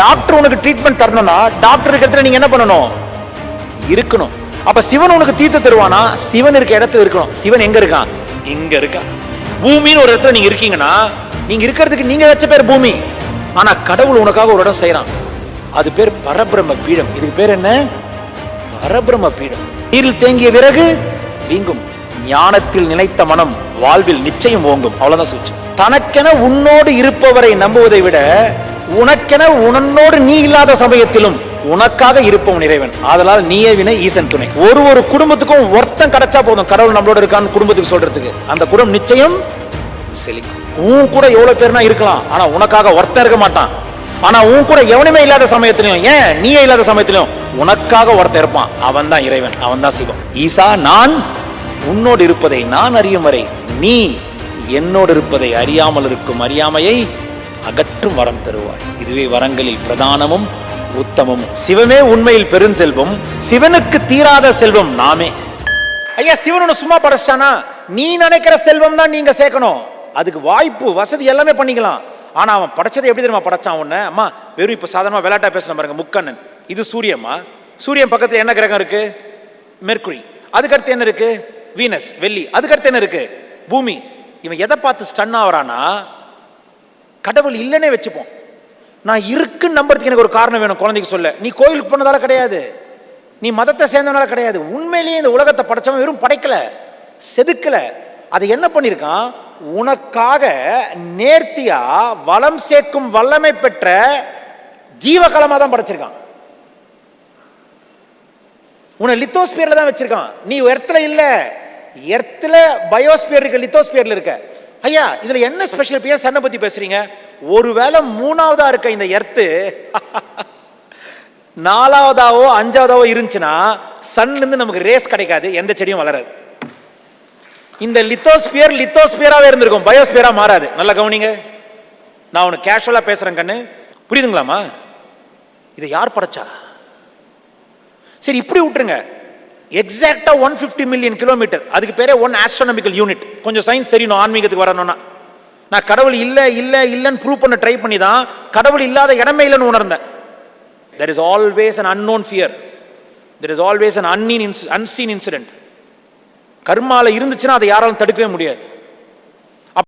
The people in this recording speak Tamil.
டாக்டர் உனக்கு ட்ரீட்மெண்ட் தரணும்னா டாக்டர் இருக்க இடத்துல நீங்க என்ன பண்ணணும்? இருக்கணும். அப்ப சிவன் உனக்கு தீர்த்து தருவானா? சிவன் இருக்க இடத்துல இருக்கணும். சிவன் எங்க இருக்கான்? இங்க இருக்கான். பூமின்னு ஒரு இடத்துல நீங்க இருக்கீங்கன்னா, நீங்க இருக்கிறதுக்கு நீங்க வச்ச பேர் பூமி. ஆனா கடவுள் உனக்காக ஒரு இடம் செய்யறான். அது பேர் பரபிரம்ம பீடம். இதுக்கு பேர் என்ன? பரபிரம்ம பீடம். நீரில் தேங்கிய விறகு வீங்கும், ஞானத்தில் நிலைத்த மனம் வாழ்வில் நிச்சயம் ஓங்கும். அவ்வளவுதான் சொல்லுச்சு. தனக்கென உன்னோடு இருப்பவரை நம்புவதை விட உனக்கென உன்னோடு நீ இல்லாத சமயத்திலும் உனக்காக இருப்பவன் இறைவன். அதனால் நீயே வினை ஈசன் துணை. ஒரு குடும்பத்துக்கும் ஒருத்தன் கிடைச்சா போதும் கடவுள் நம்மளோட இருக்கான்னு குடும்பத்துக்கு சொல்றதுக்கு. அந்த குடும்பம் நிச்சயம் செழிக்கும். உன் கூட எவ்வளவு பேர்னா இருக்கலாம், ஆனா உனக்காக ஒருத்தன் இருக்க மாட்டான். ஆனா உன் கூட எவனுமே இல்லாத சமயத்திலையும், ஏன் நீயே இல்லாத சமயத்திலையும் உனக்காக ஒருத்தன் இருப்பான். அவன் தான் இறைவன், அவன் தான் சிவம். ஈசா, நான் உன்னோடு இருப்பதை நான் அறியும் வரை நீ என்னோடு இருப்பதை அறியாமல் இருக்கும் அறியாமையை அகற்றும் வரம் தருவாய். இதுவே வரங்களில் பிரதானமும் உத்தமமும். சிவமே உண்மையில் பெருஞ்செல்வம், சிவனுக்கு தீராத செல்வம் நாமே. ஐயா, சிவன் சும்மா படைச்சானா? நீ நினைக்கிற செல்வம் தான் நீங்க சேர்க்கணும். அதுக்கு வாய்ப்பு வசதி எல்லாமே பண்ணிக்கலாம். ஆனா அவன் படைச்சதை எப்படி தெரியுமா படைச்சான்? உன்ன அம்மா வெறும் இப்ப சாதாரணமா விளையாட்டா பேசணும் பாருங்க. முக்கண்ணன், இது சூரியம்மா. சூரியன் பக்கத்துல என்ன கிரகம் இருக்கு? மெர்க்குரி. அதுக்கடுத்து என்ன இருக்கு? வீனஸ், வெள்ளி. அதுக்கடுத்து என்ன இருக்கு? பூமி. இவன் எதை பார்த்து ஸ்டன் ஆவறானா? கடவுள் இல்லைன்னே வச்சுப்போம். நான் இருக்குன்னு நம்புறதுக்கு எனக்கு ஒரு காரணம் வேணும். குழந்தைக்கு சொல்ல, நீ கோயிலுக்கு போனதால கிடையாது, நீ மதத்தை சேர்ந்தவனால கிடையாது. உண்மையிலேயே இந்த உலகத்தை படைச்சவன் வெறும் படைக்கல, செதுக்கல. அதை என்ன பண்ணிருக்கான்? உனக்காக நேர்த்தியா வளம் சேர்க்கும் வல்லமை பெற்ற ஜீவகலமா தான் படைச்சிருக்கான். உன்னை லித்தோஸ்பியர்ல தான் வச்சிருக்கான். நீ எர்த்ல இல்ல, எர்த்ல பயோஸ்பியர் இருக்க, லித்தோஸ்பியர்ல இருக்க. ஐயா, இதுல என்ன ஸ்பெஷல்? இப்ப சன்னை பத்தி பேசுறீங்க. ஒருவேளை மூணாவதா இருக்க இந்த எர்த்து நாலாவதாவோ அஞ்சாவதாவோ இருந்துச்சுன்னா சன்ல இருந்து நமக்கு ரேஸ் கிடைக்காது, எந்த செடியும் வளராது. இந்த லித்தோஸ்பியராவே இருந்திருக்கும், பயோஸ்பியரா மாறாது. நல்லா கவனிங்க, நான் உனக்கு கேஷுவலா பேசுறேன் கண்ணு, புரியுதுங்களாமா? இதை யார் படைச்சா? சரி, இப்படி விட்டுருங்க. எக்ஸாக்டா 150 மில்லியன் கிலோமீட்டர், அதுக்கு பேரே 1 ஆஸ்ட்ரோனாமிக்கல் யூனிட். கொஞ்சம் சயின்ஸ் தெரியணும் ஆன்மீகத்துக்கு வரணும்னா. நான் கடவுள் இல்லைன்னு ப்ரூவ் பண்ண ட்ரை பண்ணி தான் கடவுள் இல்லாத இடமே இல்லைன்னு உணர்ந்தேன். There is always an unknown fear. There is always an unseen incident. கர்மால இருந்துச்சுன்னா அதை யாராலும் தடுக்கவே முடியாது.